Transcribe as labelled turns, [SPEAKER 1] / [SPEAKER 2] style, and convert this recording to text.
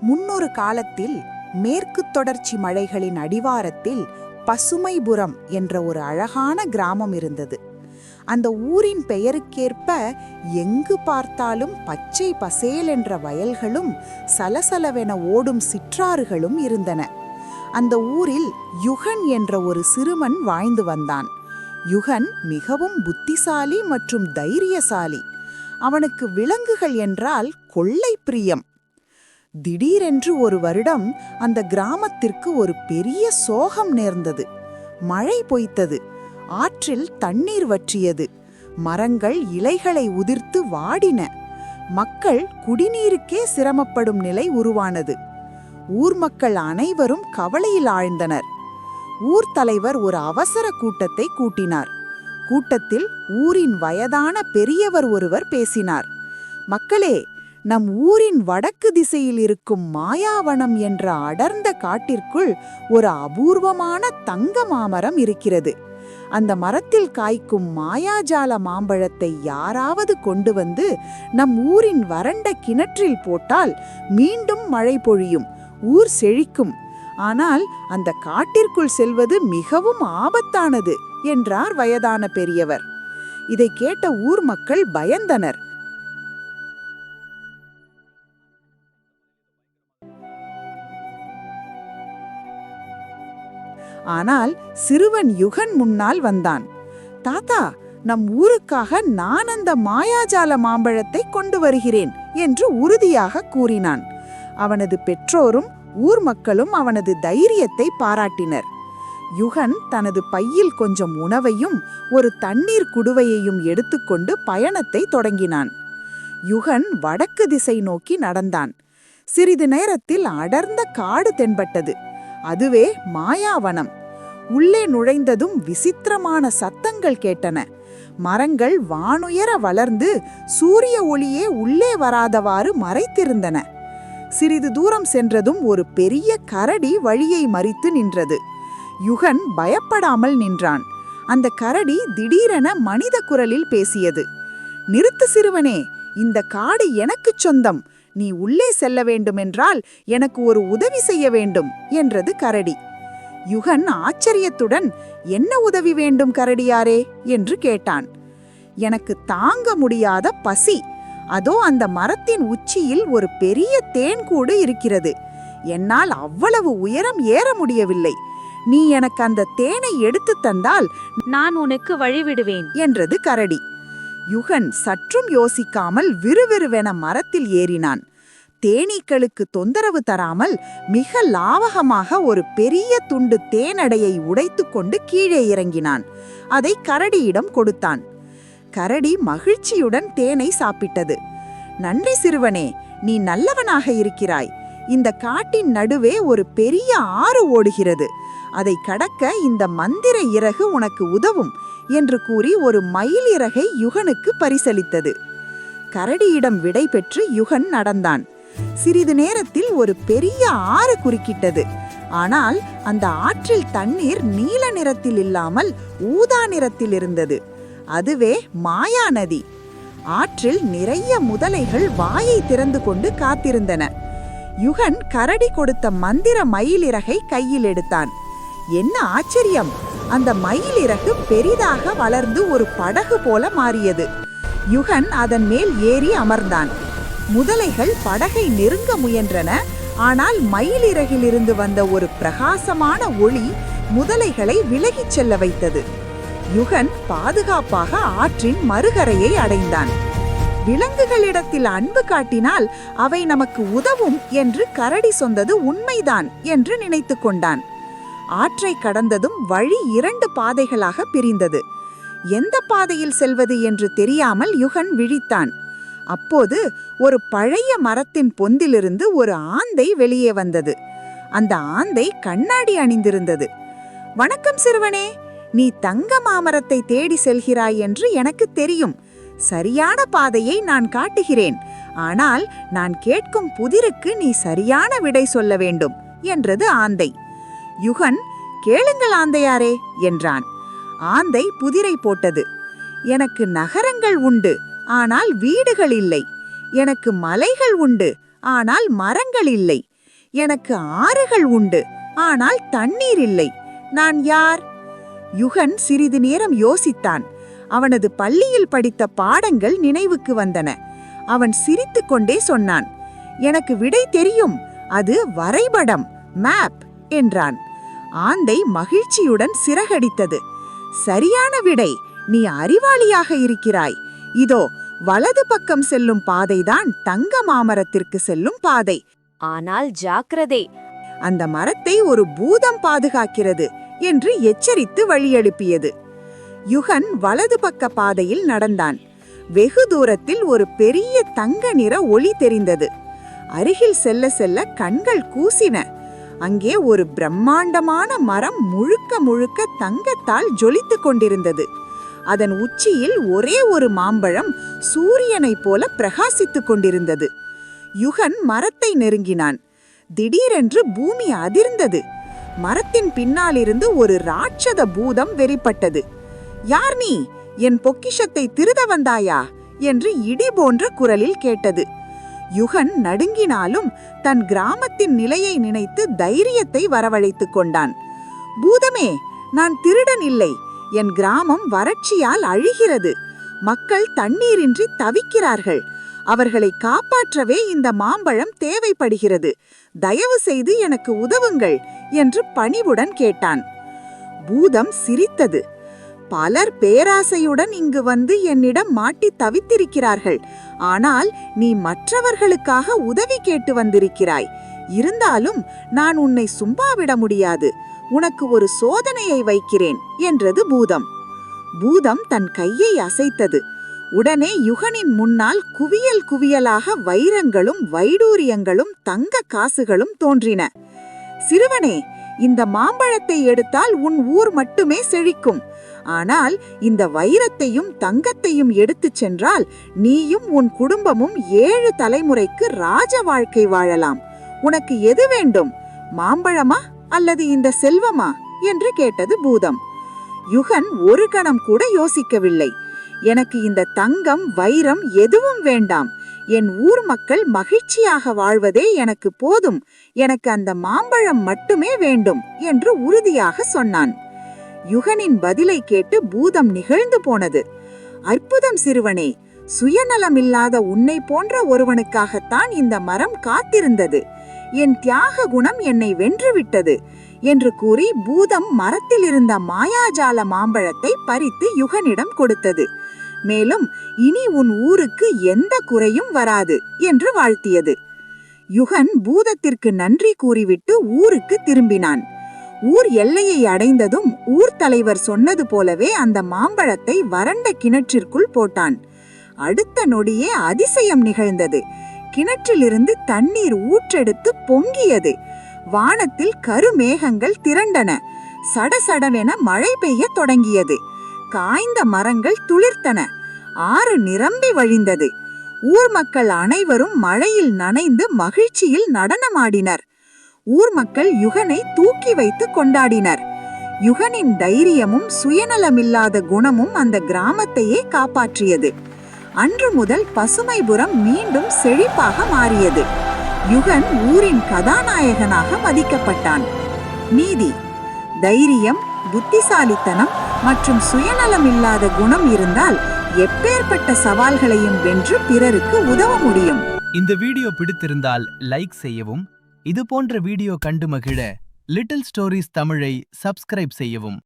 [SPEAKER 1] முன்னொரு காலத்தில் மேற்கு தொடர்ச்சி மலைகளின் அடிவாரத்தில் பசுமைபுரம் என்ற ஒரு அழகான கிராமம் இருந்தது. அந்த ஊரின் பெயருக்கேற்ப எங்கு பார்த்தாலும் பச்சை பசேல் என்ற வயல்களும் சலசலவென ஓடும் சிற்றாறுகளும் இருந்தன. அந்த ஊரில் யுகன் என்ற ஒரு சிறுவன் வாழ்ந்து வந்தான். யுகன் மிகவும் புத்திசாலி மற்றும் தைரியசாலி. அவனுக்கு விலங்குகள் என்றால் கொள்ளை பிரியம். திடீரென்று ஒரு வருடம் அந்த கிராமத்திற்கு ஒரு பெரிய சோகம் நேர்ந்தது. மழை பொய்த்தது. ஆற்றில் தண்ணீர் வற்றியது. மரங்கள் இலைகளை உதிர்த்து வாடின. மக்கள் குடிநீருக்கே சிரமப்படும் நிலை உருவானது. ஊர் மக்கள் அனைவரும் கவலையில் ஆழ்ந்தனர். ஊர் தலைவர் ஒரு அவசர கூட்டத்தை கூட்டினார். கூட்டத்தில் ஊரின் வயதான பெரியவர் ஒருவர் பேசினார். மக்களே, நம் ஊரின் வடக்கு திசையில் இருக்கும் மாயாவனம் என்ற அடர்ந்த காட்டிற்குள் ஒரு அபூர்வமான தங்க மாமரம் இருக்கிறது. அந்த மரத்தில் காய்க்கும் மாயாஜால மாம்பழத்தை யாராவது கொண்டு வந்து நம் ஊரின் வறண்ட கிணற்றில் போட்டால் மீண்டும் மழை பொழியும், ஊர் செழிக்கும். ஆனால் அந்த காட்டிற்குள் செல்வது மிகவும் ஆபத்தானது என்றார் வயதான பெரியவர். இதை கேட்ட ஊர் மக்கள் பயந்தனர். ஆனால் சிறுவன் யுகன் முன்னால் வந்தான். தாத்தா, நம் ஊருக்காக நான் அந்த மாயாஜால மாம்பழத்தை கொண்டு வருகிறேன் என்று உறுதியாக கூறினான். அவனது பெற்றோரும் ஊர் மக்களும் அவனது தைரியத்தை பாராட்டினர். யுகன் தனது பையில் கொஞ்சம் உணவையும் ஒரு தண்ணீர் குடுவையையும் எடுத்துக்கொண்டு பயணத்தை தொடங்கினான். யுகன் வடக்கு திசை நோக்கி நடந்தான். சிறிது நேரத்தில் அடர்ந்த காடு தென்பட்டது. அதுவே மாயாவனம். உள்ளே நுழைந்ததும் விசித்திரமான சத்தங்கள் கேட்டன. மரங்கள் வானுயர வளர்ந்து சூரிய ஒளியே உள்ளே வராதவாறு மறைத்திருந்தன. சிறிது தூரம் சென்றதும் ஒரு பெரிய கரடி வழியை மறித்து நின்றது. யுகன் பயப்படாமல் நின்றான். அந்த கரடி திடீரென மனித குரலில் பேசியது. நிறுத்து சிறுவனே, இந்த காடு எனக்குச் சொந்தம். நீ உள்ளே செல்ல வேண்டுமென்றால் எனக்கு ஒரு உதவி செய்ய வேண்டும் என்றது கரடி. யுகன் ஆச்சரியத்துடன், என்ன உதவி வேண்டும் கரடியாரே என்று கேட்டான். எனக்கு தாங்க முடியாத பசி. அதோ அந்த மரத்தின் உச்சியில் ஒரு பெரிய தேன்கூடு இருக்கிறது. என்னால் அவ்வளவு உயரம் ஏற முடியவில்லை. நீ எனக்கு அந்த தேனை எடுத்து தந்தால்
[SPEAKER 2] நான் உனக்கு வழிவிடுவேன்
[SPEAKER 1] என்றது கரடி. யுகன் சற்றும் யோசிக்காமல் விறுவிறுவென மரத்தில் ஏறினான். தேனீக்களுக்கு தொந்தரவு தராமல் மிக லாவகமாக ஒரு பெரிய துண்டு தேனடையை உடைத்து கொண்டு கீழே இறங்கினான். அதை கரடியிடம் கொடுத்தான். கரடி மகிழ்ச்சியுடன் தேனை சாப்பிட்டது. நன்றி சிறுவனே, நீ நல்லவனாக இருக்கிறாய். இந்த காட்டின் நடுவே ஒரு பெரிய ஆறு ஓடுகிறது. அதை கடக்க இந்த மந்திர இறகு உனக்கு உதவும் என்று கூறி ஒரு மயில் இறகை யுகனுக்கு பரிசளித்தது. கரடியிடம் விடை பெற்று யுகன் நடந்தான். சிறிது நேரத்தில் ஒரு பெரிய ஆறு குறுக்கிட்டது. ஆனால் அந்த ஆற்றில் தண்ணீர் நீல நிறத்தில் இல்லாமல் ஊதா நிறத்தில் இருந்தது. அதுவே மாயா நதி. ஆற்றில் நிறைய முதலைகள் வாயை திறந்து கொண்டு காத்திருந்தன. யுகன் கரடி கொடுத்த மந்திர மயிலிறகை கையில் எடுத்தான். என்ன ஆச்சரியம்! அந்த மயிலிறகு பெரிதாக வளர்ந்து ஒரு படகு போல மாறியது. யுகன் அதன் மேல் ஏறி அமர்ந்தான். முதலைகள் படகை நெருங்க முயன்றன. ஆனால் மயிலிறகிலிருந்து வந்த ஒரு பிரகாசமான ஒளி முதலைகளை விலகிச் செல்ல வைத்தது. யுகன் பாதுகாப்பாக ஆற்றின் மறுகரையை அடைந்தான். விலங்குகளிடத்தில் அன்பு காட்டினால் அவை நமக்கு உதவும் என்று கரடி சொன்னது உண்மைதான் என்று நினைத்து கொண்டான். ஆற்றை கடந்ததும் வழி 2 பாதைகளாக பிரிந்தது. எந்த பாதையில் செல்வது என்று தெரியாமல் யுகன் விழித்தான். அப்போது ஒரு பழைய மரத்தின் பொந்திலிருந்து ஒரு ஆந்தை வெளியே வந்தது. அந்த ஆந்தை கண்ணாடி அணிந்திருந்தது. வணக்கம் சிறுவனே, நீ தங்க மாமரத்தை தேடி செல்கிறாய் என்று எனக்கு தெரியும். சரியான பாதையை நான் காட்டுகிறேன். ஆனால் நான் கேட்கும் புதிருக்கு நீ சரியான விடை சொல்ல வேண்டும் என்றது ஆந்தை. யுகன், கேளுங்கள் ஆந்தையாரே என்றான். ஆந்தை புதிரை போட்டது. எனக்கு நகரங்கள் உண்டு, ஆனால் வீடுகள் இல்லை. எனக்கு மலைகள் உண்டு, ஆனால் மரங்கள் இல்லை. எனக்கு ஆறுகள் உண்டு, ஆனால் தண்ணீர் இல்லை. நான் யார்? யுகன் சிறிது நேரம் யோசித்தான். அவனது பள்ளியில் படித்த பாடங்கள் நினைவுக்கு வந்தன. அவன் சிரித்துக்கொண்டே சொன்னான், எனக்கு விடை தெரியும். அது வரைபடம், மேப் என்றான். ஆந்தை மகிழ்ச்சியுடன் சிறகடித்தது. சரியான விடை. நீ அறிவாளியாக இருக்கிறாய். இதோ வலது பக்கம் செல்லும் பாதைதான் தங்க மாமரத்திற்கு செல்லும் பாதை.
[SPEAKER 2] ஆனால் ஜாக்கிரதை,
[SPEAKER 1] அந்த மரத்தை ஒரு பூதம் பாதுகாக்கிறது என்று எச்சரித்து வழியெழுப்பியது. யுகன் வலது பக்க பாதையில் நடந்தான். வெகு தூரத்தில் ஒரு பெரிய தங்க நிற ஒளி தெரிந்தது. அருகில் செல்ல செல்ல கண்கள் கூசின. அங்கே ஒரு பிரம்மாண்டமான மரம் முழுக்க முழுக்க தங்கத்தால் ஜொலித்துக் கொண்டிருந்தது. அதன் உச்சியில் ஒரே ஒரு மாம்பழம் சூரியனைப் போல பிரகாசித்துக் கொண்டிருந்தது. யுகன் மரத்தை நெருங்கினான். திடீரென்று பூமி அதிர்ந்தது. மரத்தின் பின்னாலிருந்து ஒரு ராட்சத பூதம் வெளிப்பட்டது. யார் நீ? என் பொக்கிஷத்தை திருட வந்தாயா என்று இடி போன்ற குரலில் கேட்டது. யுகன் நடுங்கினாலும் தன் கிராமத்தின் நிலையை நினைத்து தைரியத்தை வரவழைத்துக் கொண்டான். பூதமே, நான் திருடன் இல்லை. என் கிராமம் வறட்சியால் அழிகிறது. மக்கள் தண்ணீரின்றி தவிக்கிறார்கள். அவர்களை காப்பாற்றவே இந்த மாம்பழம் தேவைப்படுகிறது. தயவு செய்து எனக்கு உதவுங்கள் என்று பணிவுடன் கேட்டான். பூதம் சிரித்தது. பலர் பேராசையுடன் இங்கு வந்து என்னிடம் மாட்டி தவித்திருக்கிறார்கள். ஆனால் நீ மற்றவர்களுக்காக உதவி கேட்டு வந்திருக்கிறாய். இருந்தாலும் நான் உன்னை சும்மாவிட முடியாது. உனக்கு ஒரு சோதனையை வைக்கிறேன் என்றது பூதம். பூதம் தன் கையை அசைத்தது. உடனே யுகனின் முன்னால் குவியல் குவியலாக வைரங்களும் வைடூரியங்களும் தங்க காசுகளும் தோன்றின. சிறுவனே, இந்த மாம்பழத்தை எடுத்தால் உன் ஊர் மட்டுமே செழிக்கும். ஆனால் இந்த வைரத்தையும் தங்கத்தையும் எடுத்துச் சென்றால் நீயும் உன் குடும்பமும் 7 தலைமுறைக்கு ராஜ வாழ்க்கை வாழலாம். உனக்கு எது வேண்டும்? மாம்பழமா அல்லது இந்த செல்வமா என்று கேட்டது பூதம். யுகன் ஒரு கணம் கூட யோசிக்கவில்லை. எனக்கு இந்த தங்கம் வைரம் எதுவும் வேண்டாம். என் ஊர் மக்கள் மகிழ்ச்சியாக வாழ்வதே எனக்கு போதும். எனக்கு அந்த மாம்பழம் மட்டுமே வேண்டும் என்று உறுதியாக சொன்னான். யுகனின் பதிலை கேட்டு பூதம் நிகழ்ந்து போனது. அற்புதம் சிறுவனே, சுயநலமில்லாத உன்னை போன்ற ஒருவனுக்காகத்தான் இந்த மரம் காத்திருந்தது. என் தியாக குணம் என்னை வென்றுவிட்டது என்று கூறி பூதம் மரத்தில் இருந்த மாயாஜால மாம்பழத்தை பறித்து யுகனிடம் கொடுத்தது. மேலும் இனி உன் ஊருக்கு எந்த குறையும் வராது என்று வாழ்த்தியது. யுகன் பூதத்திற்கு நன்றி கூறிவிட்டு ஊருக்கு திரும்பினான். ஊர் எல்லையை அடைந்ததும் ஊர் தலைவர் சொன்னது போலவே அந்த மாம்பழத்தை வறண்ட கிணற்றிற்குள் போட்டான். அடுத்த நொடியே அதிசயம் நிகழ்ந்தது. கிணற்றிலிருந்து தண்ணீர் ஊற்றெடுத்து பொங்கியது. வானத்தில் கருமேகங்கள் திரண்டன. சடசடவென மழை பெய்ய தொடங்கியது. காய்ந்த மரங்கள் துளிர்த்தன. ஆறு நிரம்பி வழிந்தது. ஊர் மக்கள் அனைவரும் மழையில் நனைந்து மகிழ்ச்சியில் நடனமாடினர். ஊர் மக்கள் யுகனை தூக்கி வைத்து கொண்டாடினர். யுகனின் தைரியமும் சுயநலமில்லாத குணமும் அந்த கிராமத்தையே காப்பாற்றியது. அன்று முதல் பசுமைபுரம் மீண்டும் செழிப்பாக மாறியது. யுகன் ஊரின் கதாநாயகனாக மதிக்கப்பட்டான். நீதி, தைரியம், புத்திசாலித்தனம் மற்றும் சுயநலமில்லாத குணம் இருந்தால் எப்பேற்பட்ட சவால்களையும் வென்று பிறருக்கு உதவ முடியும்.
[SPEAKER 3] இந்த வீடியோ பிடித்திருந்தால் லைக் செய்யவும், இது போன்ற வீடியோ கண்டு மகிழ லிட்டில் ஸ்டோரீஸ் தமிழை சப்ஸ்கிரைப் செய்யவும்.